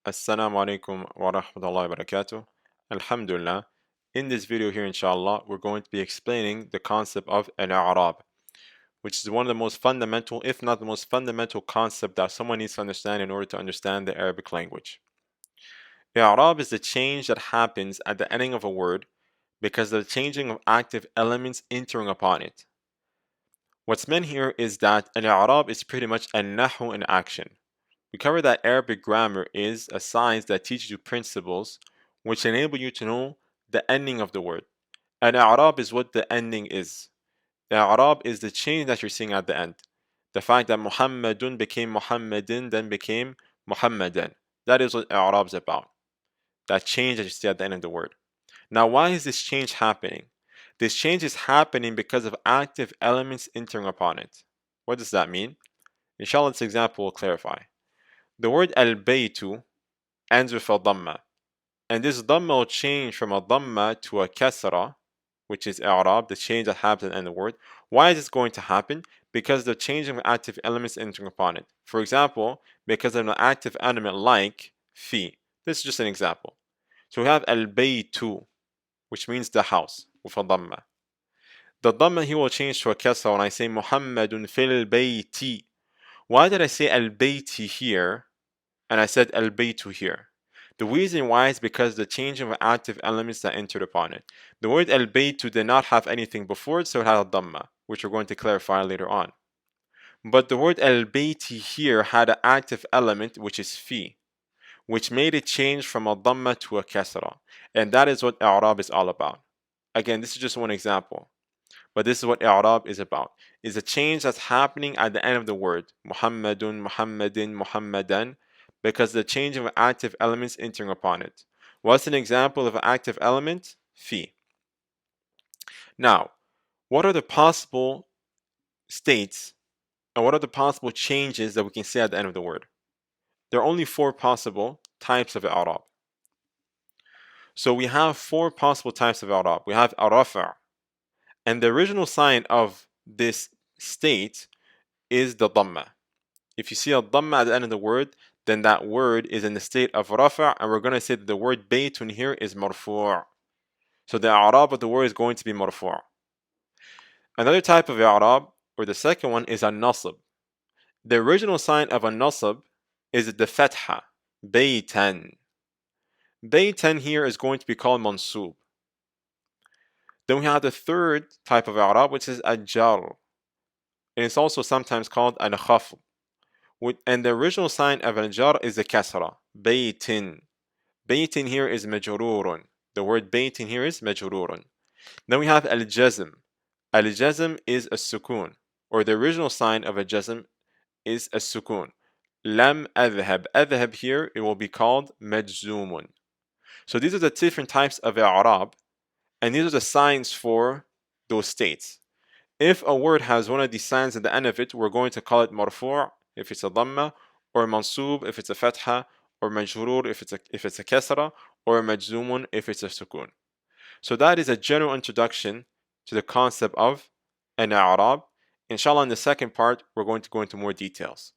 Assalamu alaikum wa rahmatullahi wa barakatuh. Alhamdulillah. In this video here, inshallah, we're going to be explaining the concept of al-i'rab, which is one of the most fundamental, if not the most fundamental concept that someone needs to understand in order to understand the Arabic language. I'rab is the change that happens at the ending of a word because of the changing of active elements entering upon it. What's meant here is that an i'rab is pretty much a nahu in action. We covered that Arabic grammar is a science that teaches you principles which enable you to know the ending of the word. And i'rab is what the ending is. I'rab is the change that you're seeing at the end. The fact that Muhammadun became Muhammadin, then became Muhammadan. That is what i'rab is about. That change that you see at the end of the word. Now, why is this change happening? This change is happening because of active elements entering upon it. What does that mean? Inshallah, this example will clarify. The word al-baytu ends with a dhamma, and this dhamma will change from a dhamma to a kasra, which is i'rab, the change that happens at the end of the word. Why is this going to happen? Because the changing of active elements entering upon it. For example, because of an active element like fi. This is just an example. So we have al-baytu, which means the house, with a dhamma. The dhamma here will change to a kasra when I say Muhammadun fil bayti. Why did I say al-bayti here and I said al-baytu here? The reason why is because the change of active elements that entered upon it. The word al-baytu did not have anything before it, so it had a dhamma, which we're going to clarify later on. But the word al-bayti here had an active element, which is fi, which made it change from a dhamma to a kasra. And that is what i'rab is all about. Again, this is just one example. But this is what i'rab is about. Is a change that's happening at the end of the word. Muhammadun, Muhammadin, Muhammadan. Because the change of active elements entering upon it. What's an example of an active element? Fi. Now, what are the possible states and what are the possible changes that we can see at the end of the word? There are only 4 possible types of i'rab. So we have 4 possible types of i'rab. We have ar-rafa', and the original sign of this state is the dhamma. If you see a dhamma at the end of the word, then that word is in the state of rafa', and we're going to say that the word baytun here is marfu'. So the i'rab of the word is going to be marfu'. Another type of i'rab, or the second one, is a nasb. The original sign of a nasb is the fatha, baytan. Baytan here is going to be called mansub. Then we have the third type of i'rab, which is a jar. And it's also sometimes called al khafd. And the original sign of al-jar is the kasra, baytin. Baytin here is majrurun. The word baytin here is majrurun. Then we have al-jazm. Al-jazm is a sukun, or the original sign of a jazm is a sukun. Lam adhab. Adhab here, it will be called majzumun. So these are the different types of i'rab, and these are the signs for those states. If a word has one of these signs at the end of it, we're going to call it marfu' if it's a dhamma, or mansub if it's a fatha, or majrur if it's a kasra, or majzumun if it's a sukun. So that is a general introduction to the concept of an i'rab. Inshallah, in the second part, we're going to go into more details.